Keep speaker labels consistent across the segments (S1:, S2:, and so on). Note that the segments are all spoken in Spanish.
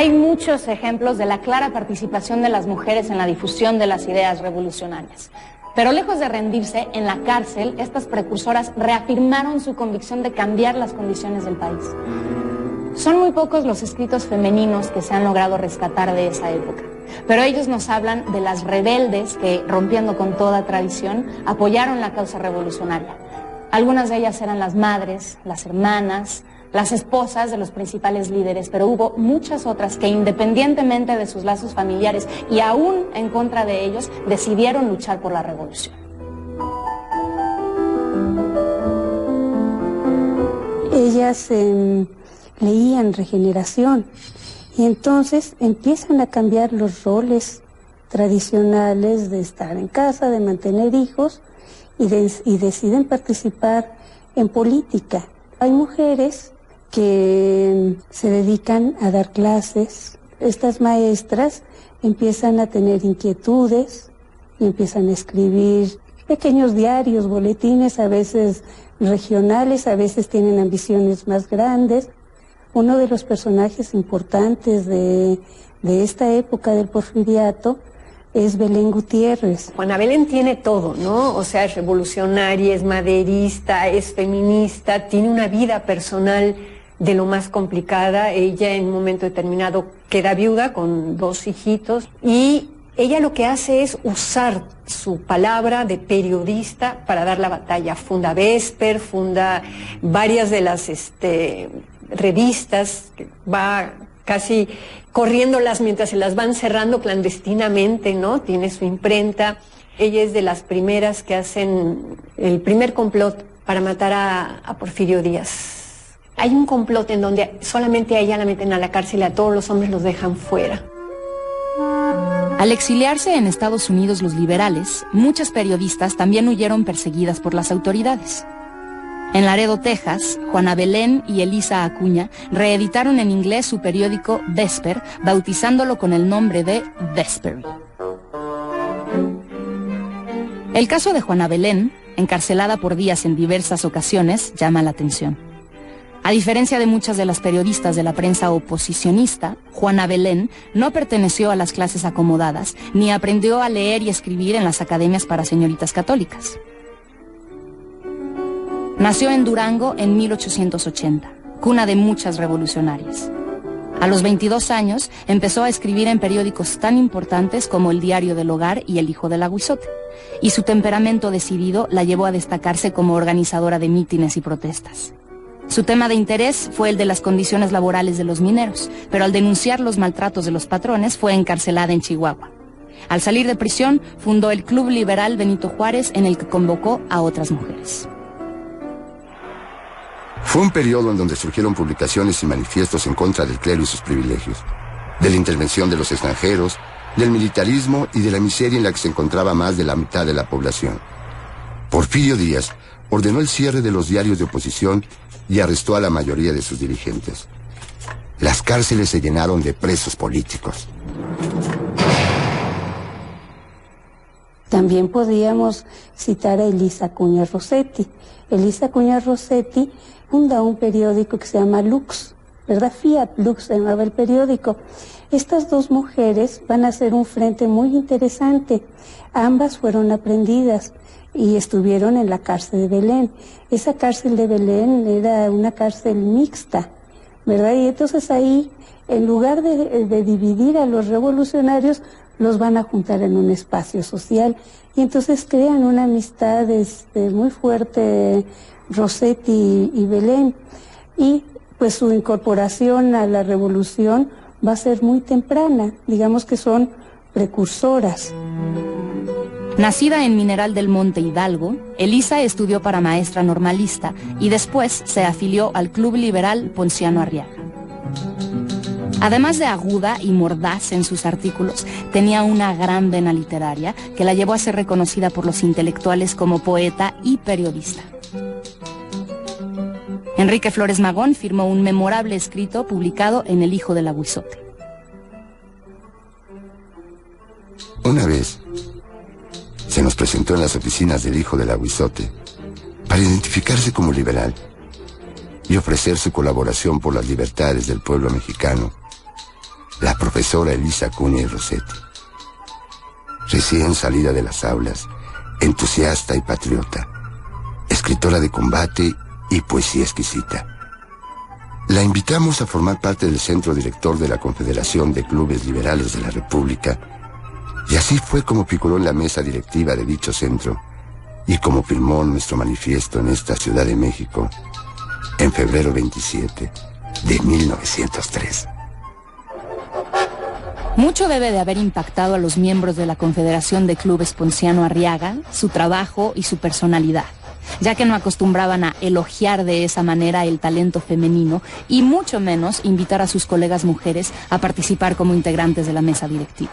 S1: Hay muchos ejemplos de la clara participación de las mujeres en la difusión de las ideas revolucionarias. Pero lejos de rendirse, en la cárcel, estas precursoras reafirmaron su convicción de cambiar las condiciones del país. Son muy pocos los escritos femeninos que se han logrado rescatar de esa época, pero ellos nos hablan de las rebeldes que, rompiendo con toda tradición, apoyaron la causa revolucionaria. Algunas de ellas eran las madres, las hermanas, las esposas de los principales líderes, pero hubo muchas otras que, independientemente de sus lazos familiares y aún en contra de ellos, decidieron luchar por la revolución.
S2: Ellas leían Regeneración y entonces empiezan a cambiar los roles tradicionales de estar en casa, de mantener hijos y deciden participar en política. Hay mujeres que se dedican a dar clases. Estas maestras empiezan a tener inquietudes y empiezan a escribir pequeños diarios, boletines, a veces regionales, a veces tienen ambiciones más grandes. Uno de los personajes importantes de esta época del Porfiriato es Belén Gutiérrez.
S3: Juana Belén tiene todo, ¿no? O sea, es revolucionaria, es maderista, es feminista, tiene una vida personal de lo más complicada. Ella en un momento determinado queda viuda con 2 hijitos y ella lo que hace es usar su palabra de periodista para dar la batalla. Funda Vesper, funda varias de las revistas, que va casi corriéndolas mientras se las van cerrando clandestinamente, ¿no? Tiene su imprenta. Ella es de las primeras que hacen el primer complot para matar a Porfirio Díaz. Hay un complot en donde solamente a ella la meten a la cárcel y a todos los hombres los dejan fuera.
S4: Al exiliarse en Estados Unidos los liberales, muchas periodistas también huyeron perseguidas por las autoridades. En Laredo, Texas, Juana Belén y Elisa Acuña reeditaron en inglés su periódico Vesper, bautizándolo con el nombre de Vesper. El caso de Juana Belén, encarcelada por Díaz en diversas ocasiones, llama la atención. A diferencia de muchas de las periodistas de la prensa oposicionista, Juana Belén no perteneció a las clases acomodadas, ni aprendió a leer y escribir en las academias para señoritas católicas. Nació en Durango en 1880, cuna de muchas revolucionarias. A los 22 años empezó a escribir en periódicos tan importantes como El Diario del Hogar y El Hijo del Aguizote, y su temperamento decidido la llevó a destacarse como organizadora de mítines y protestas. Su tema de interés fue el de las condiciones laborales de los mineros, pero al denunciar los maltratos de los patrones fue encarcelada en Chihuahua. Al salir de prisión, fundó el Club Liberal Benito Juárez, en el que convocó a otras mujeres.
S5: Fue un periodo en donde surgieron publicaciones y manifiestos en contra del clero y sus privilegios, de la intervención de los extranjeros, del militarismo y de la miseria en la que se encontraba más de la mitad de la población. Porfirio Díaz ordenó el cierre de los diarios de oposición y arrestó a la mayoría de sus dirigentes. Las cárceles se llenaron de presos políticos.
S2: También podríamos citar a Elisa Acuña Rossetti. Elisa Acuña Rossetti funda un periódico que se llama Lux, ¿verdad? Fiat Lux se llamaba el periódico. Estas dos mujeres van a hacer un frente muy interesante. Ambas fueron aprendidas y estuvieron en la cárcel de Belén. Esa cárcel de Belén era una cárcel mixta, ¿verdad? Y entonces ahí, en lugar de dividir a los revolucionarios, los van a juntar en un espacio social. Y entonces crean una amistad muy fuerte, Rossetti y Belén. Y pues su incorporación a la revolución va a ser muy temprana, digamos que son precursoras.
S4: Nacida en Mineral del Monte, Hidalgo, Elisa estudió para maestra normalista y después se afilió al Club Liberal Ponciano Arriaga. Además de aguda y mordaz en sus artículos, tenía una gran vena literaria que la llevó a ser reconocida por los intelectuales como poeta y periodista. Enrique Flores Magón firmó un memorable escrito publicado en El Hijo del Aguizote.
S5: Una vez se nos presentó en las oficinas del Hijo del Aguizote para identificarse como liberal y ofrecer su colaboración por las libertades del pueblo mexicano. la profesora Elisa Acuña y Rossetti. Recién salida de las aulas, entusiasta y patriota, escritora de combate y poesía exquisita. La invitamos a formar parte del centro director de la Confederación de Clubes Liberales de la República, y así fue como figuró en la mesa directiva de dicho centro y como firmó nuestro manifiesto en esta Ciudad de México en febrero 27 de 1903.
S4: Mucho debe de haber impactado a los miembros de la Confederación de Clubes Ponciano Arriaga, su trabajo y su personalidad, ya que no acostumbraban a elogiar de esa manera el talento femenino y mucho menos invitar a sus colegas mujeres a participar como integrantes de la mesa directiva.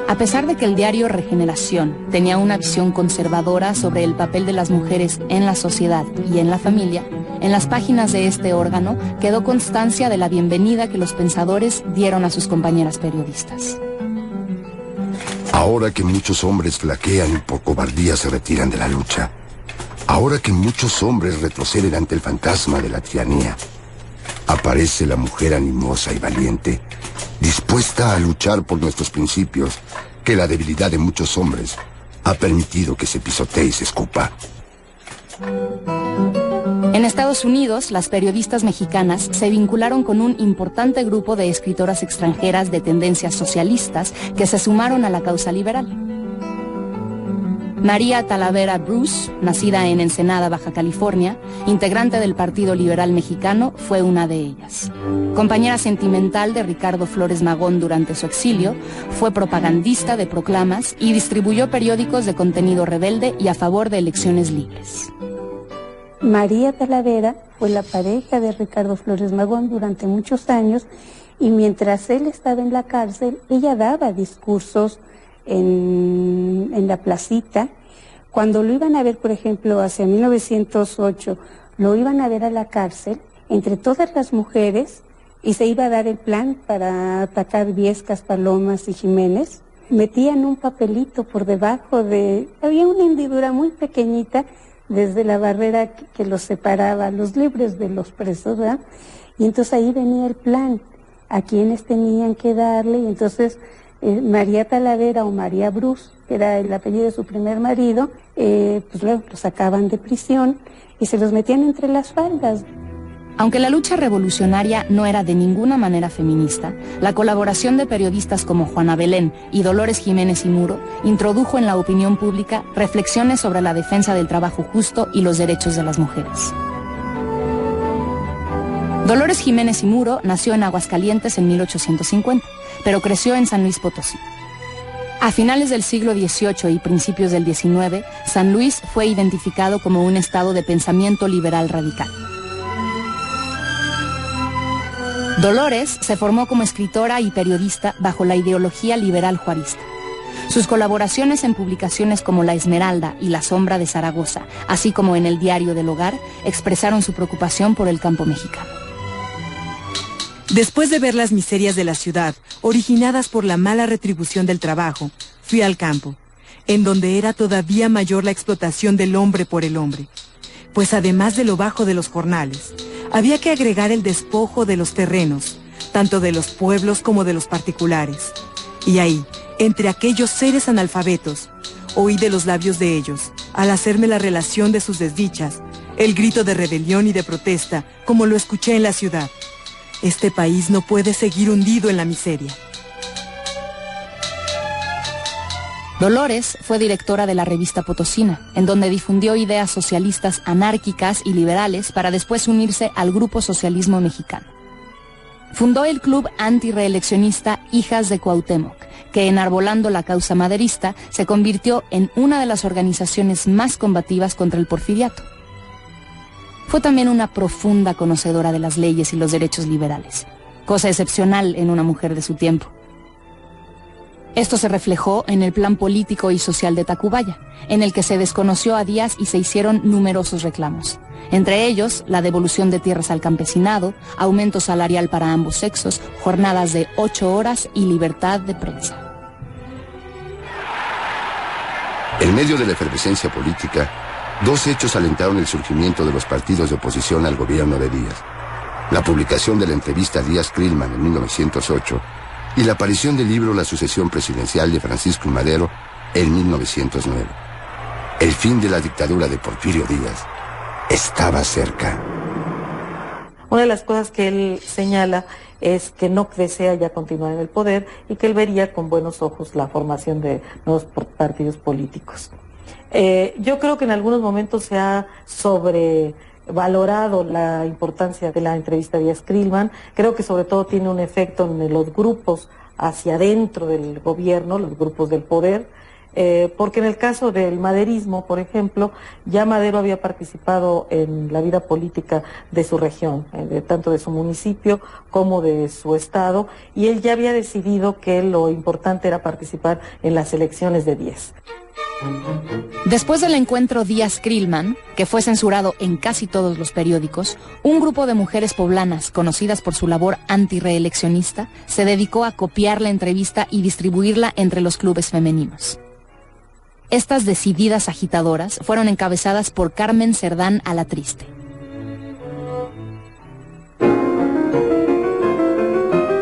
S4: A pesar de que el diario Regeneración tenía una visión conservadora sobre el papel de las mujeres en la sociedad y en la familia, en las páginas de este órgano quedó constancia de la bienvenida que los pensadores dieron a sus compañeras periodistas.
S5: Ahora que muchos hombres flaquean y por cobardía se retiran de la lucha, ahora que muchos hombres retroceden ante el fantasma de la tiranía, aparece la mujer animosa y valiente, dispuesta a luchar por nuestros principios, que la debilidad de muchos hombres ha permitido que se pisotee y se escupa.
S4: En Estados Unidos, las periodistas mexicanas se vincularon con un importante grupo de escritoras extranjeras de tendencias socialistas que se sumaron a la causa liberal. María Talavera Bruce, nacida en Ensenada, Baja California, integrante del Partido Liberal Mexicano, fue una de ellas. Compañera sentimental de Ricardo Flores Magón durante su exilio, fue propagandista de proclamas y distribuyó periódicos de contenido rebelde y a favor de elecciones libres.
S2: María Talavera fue la pareja de Ricardo Flores Magón durante muchos años, y mientras él estaba en la cárcel, ella daba discursos en la placita. Cuando lo iban a ver, por ejemplo, hacia 1908, lo iban a ver a la cárcel, entre todas las mujeres, y se iba a dar el plan para atacar Viescas, Palomas y Jiménez. Metían un papelito por debajo había una hendidura muy pequeñita desde la barrera que los separaba, los libres de los presos, ¿verdad? Y entonces ahí venía el plan, a quienes tenían que darle, y entonces María Talavera o María Bruce, que era el apellido de su primer marido, pues luego los sacaban de prisión y se los metían entre las faldas.
S4: Aunque la lucha revolucionaria no era de ninguna manera feminista, la colaboración de periodistas como Juana Belén y Dolores Jiménez y Muro introdujo en la opinión pública reflexiones sobre la defensa del trabajo justo y los derechos de las mujeres. Dolores Jiménez y Muro nació en Aguascalientes en 1850, pero creció en San Luis Potosí. A finales del siglo XVIII y principios del XIX, San Luis fue identificado como un estado de pensamiento liberal radical. Dolores se formó como escritora y periodista bajo la ideología liberal juarista. Sus colaboraciones en publicaciones como La Esmeralda y La Sombra de Zaragoza, así como en el Diario del Hogar, expresaron su preocupación por el campo mexicano.
S6: Después de ver las miserias de la ciudad, originadas por la mala retribución del trabajo, fui al campo, en donde era todavía mayor la explotación del hombre por el hombre. Pues además de lo bajo de los jornales, había que agregar el despojo de los terrenos, tanto de los pueblos como de los particulares. Y ahí, entre aquellos seres analfabetos, oí de los labios de ellos, al hacerme la relación de sus desdichas, el grito de rebelión y de protesta, como lo escuché en la ciudad. Este país no puede seguir hundido en la miseria.
S4: Dolores fue directora de la revista Potosina, en donde difundió ideas socialistas anárquicas y liberales para después unirse al Grupo Socialismo Mexicano. Fundó el club antireeleccionista Hijas de Cuauhtémoc, que enarbolando la causa maderista se convirtió en una de las organizaciones más combativas contra el porfiriato. Fue también una profunda conocedora de las leyes y los derechos liberales, cosa excepcional en una mujer de su tiempo. Esto se reflejó en el plan político y social de Tacubaya, en el que se desconoció a Díaz y se hicieron numerosos reclamos. Entre ellos, la devolución de tierras al campesinado, aumento salarial para ambos sexos, jornadas de 8 horas y libertad de prensa.
S5: En medio de la efervescencia política, dos hechos alentaron el surgimiento de los partidos de oposición al gobierno de Díaz. la publicación de la entrevista a Díaz Krillman en 1908 y la aparición del libro La sucesión presidencial de Francisco I. Madero en 1909. El fin de la dictadura de Porfirio Díaz estaba cerca.
S7: Una de las cosas que él señala es que no desea ya continuar en el poder y que él vería con buenos ojos la formación de nuevos partidos políticos. Yo creo que en algunos momentos se ha sobrevalorado la importancia de la entrevista a Díaz Krillman. Creo que sobre todo tiene un efecto en los grupos hacia adentro del gobierno, los grupos del poder, porque en el caso del maderismo, por ejemplo, ya Madero había participado en la vida política de su región, tanto de su municipio como de su estado, y él ya había decidido que lo importante era participar en las elecciones de 10.
S4: Después del encuentro Díaz-Krillman, que fue censurado en casi todos los periódicos, un grupo de mujeres poblanas, conocidas por su labor antirreeleccionista, se dedicó a copiar la entrevista y distribuirla entre los clubes femeninos. Estas decididas agitadoras fueron encabezadas por Carmen Cerdán Alatriste.